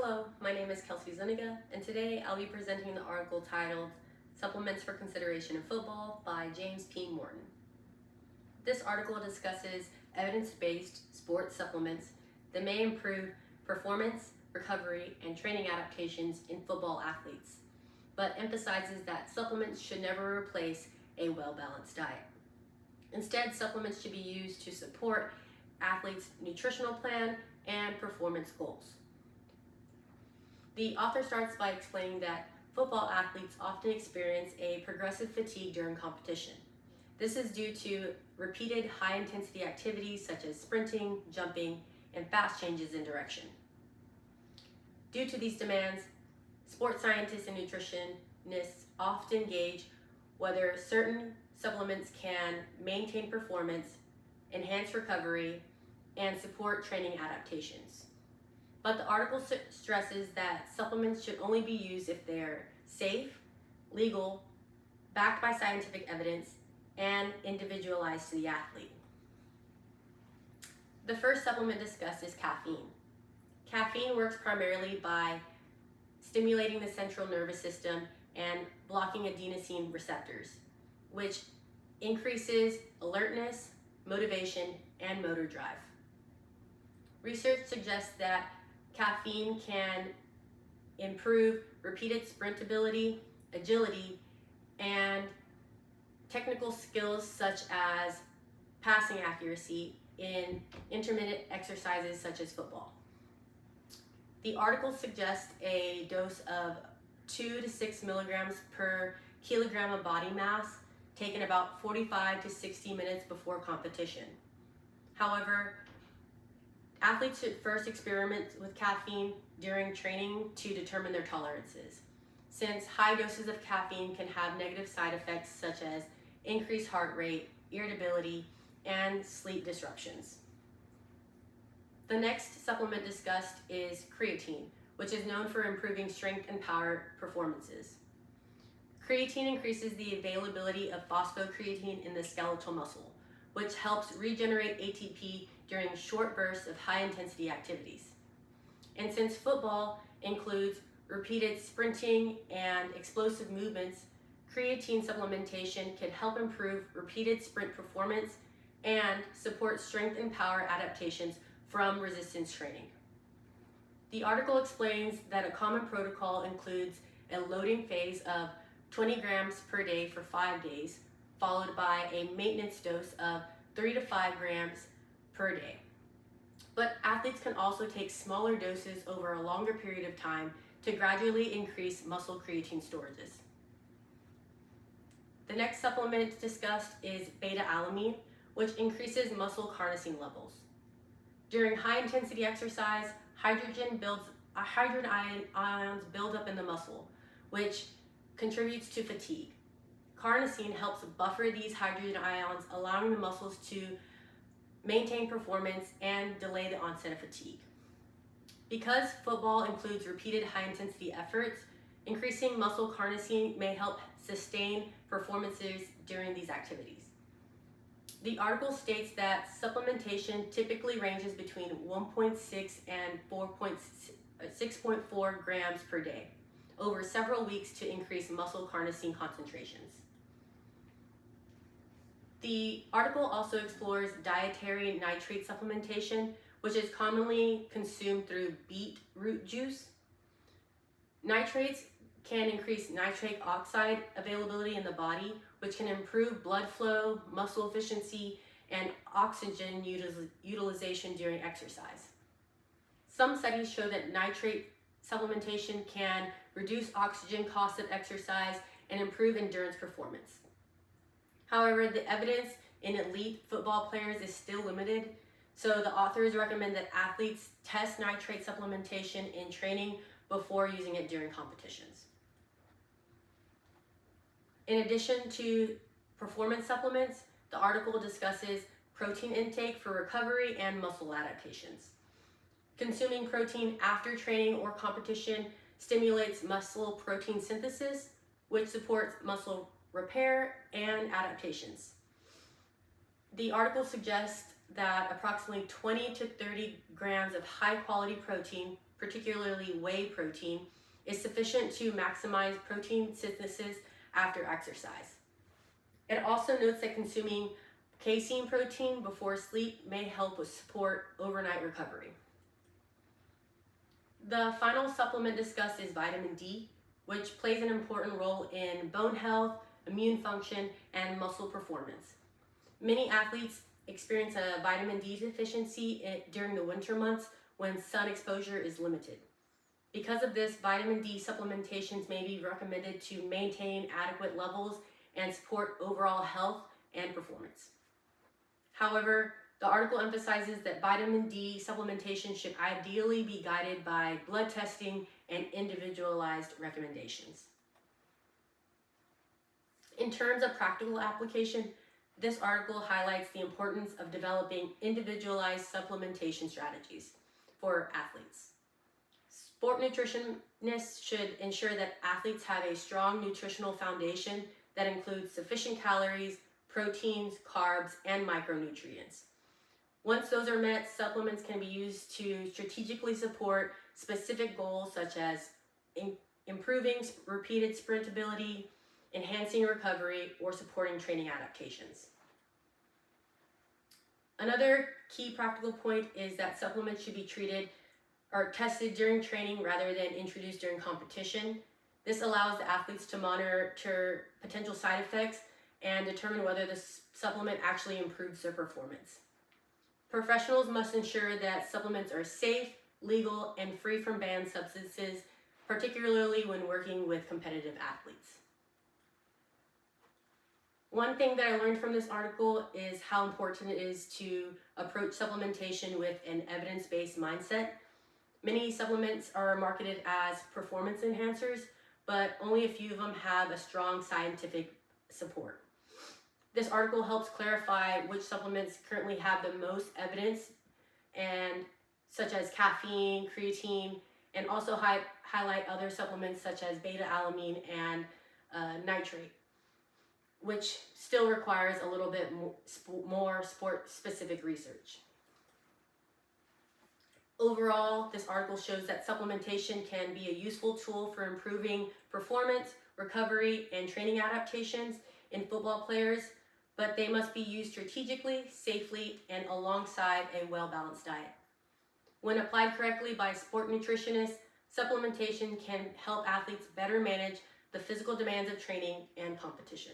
Hello, my name is Kelsey Zuniga, and today I'll be presenting the article titled Supplements for Consideration in Football by James P. Morton. This article discusses evidence-based sports supplements that may improve performance, recovery, and training adaptations in football athletes, but emphasizes that supplements should never replace a well-balanced diet. Instead, supplements should be used to support athletes' nutritional plan and performance goals. The author starts by explaining that football athletes often experience a progressive fatigue during competition. This is due to repeated high-intensity activities such as sprinting, jumping, and fast changes in direction. Due to these demands, sports scientists and nutritionists often gauge whether certain supplements can maintain performance, enhance recovery, and support training adaptations. But the article stresses that supplements should only be used if they're safe, legal, backed by scientific evidence, and individualized to the athlete. The first supplement discussed is caffeine. Caffeine works primarily by stimulating the central nervous system and blocking adenosine receptors, which increases alertness, motivation, and motor drive. Research suggests that caffeine can improve repeated sprint ability, agility, and technical skills such as passing accuracy in intermittent exercises such as football. The article suggests a dose of 2 to 6 milligrams per kilogram of body mass taken about 45 to 60 minutes before competition. However, athletes should first experiment with caffeine during training to determine their tolerances, since high doses of caffeine can have negative side effects such as increased heart rate, irritability, and sleep disruptions. The next supplement discussed is creatine, which is known for improving strength and power performances. Creatine increases the availability of phosphocreatine in the skeletal muscle, which helps regenerate ATP during short bursts of high-intensity activities. And since football includes repeated sprinting and explosive movements, creatine supplementation can help improve repeated sprint performance and support strength and power adaptations from resistance training. The article explains that a common protocol includes a loading phase of 20 grams per day for 5 days, followed by a maintenance dose of 3 to 5 grams per day. But athletes can also take smaller doses over a longer period of time to gradually increase muscle creatine storages. The next supplement discussed is beta-alanine, which increases muscle carnosine levels. During high-intensity exercise, hydrogen ions build up in the muscle, which contributes to fatigue. Carnosine helps buffer these hydrogen ions, allowing the muscles to maintain performance and delay the onset of fatigue. Because football includes repeated high-intensity efforts, increasing muscle carnosine may help sustain performances during these activities. The article states that supplementation typically ranges between 1.6 and 6.4 grams per day over several weeks to increase muscle carnosine concentrations. The article also explores dietary nitrate supplementation, which is commonly consumed through beetroot juice. Nitrates can increase nitric oxide availability in the body, which can improve blood flow, muscle efficiency, and oxygen utilization during exercise. Some studies show that nitrate supplementation can reduce oxygen costs of exercise and improve endurance performance. However, the evidence in elite football players is still limited, so the authors recommend that athletes test nitrate supplementation in training before using it during competitions. In addition to performance supplements, the article discusses protein intake for recovery and muscle adaptations. Consuming protein after training or competition stimulates muscle protein synthesis, which supports muscle repair and adaptations. The article suggests that approximately 20 to 30 grams of high-quality protein particularly whey protein, is sufficient to maximize protein synthesis after exercise. It also notes that consuming casein protein before sleep may help with support overnight recovery. The final supplement discussed is vitamin D, which plays an important role in bone health, immune function, and muscle performance. Many athletes experience a vitamin D deficiency during the winter months when sun exposure is limited. Because of this, vitamin D supplementations may be recommended to maintain adequate levels and support overall health and performance. However, the article emphasizes that vitamin D supplementation should ideally be guided by blood testing and individualized recommendations. In terms of practical application, this article highlights the importance of developing individualized supplementation strategies for athletes. Sport nutritionists should ensure that athletes have a strong nutritional foundation that includes sufficient calories, proteins, carbs, and micronutrients. Once those are met, supplements can be used to strategically support specific goals such as improving repeated sprintability, enhancing recovery, or supporting training adaptations. Another key practical point is that supplements should be treated or tested during training rather than introduced during competition. This allows the athletes to monitor potential side effects and determine whether the supplement actually improves their performance. Professionals must ensure that supplements are safe, legal, and free from banned substances, particularly when working with competitive athletes. One thing that I learned from this article is how important it is to approach supplementation with an evidence-based mindset. Many supplements are marketed as performance enhancers, but only a few of them have a strong scientific support. This article helps clarify which supplements currently have the most evidence, and such as caffeine, creatine, and also highlight other supplements such as beta-alanine and nitrate, which still requires a little bit more sport-specific research. Overall, this article shows that supplementation can be a useful tool for improving performance, recovery, and training adaptations in football players, but they must be used strategically, safely, and alongside a well-balanced diet. When applied correctly by sport nutritionists, supplementation can help athletes better manage the physical demands of training and competition.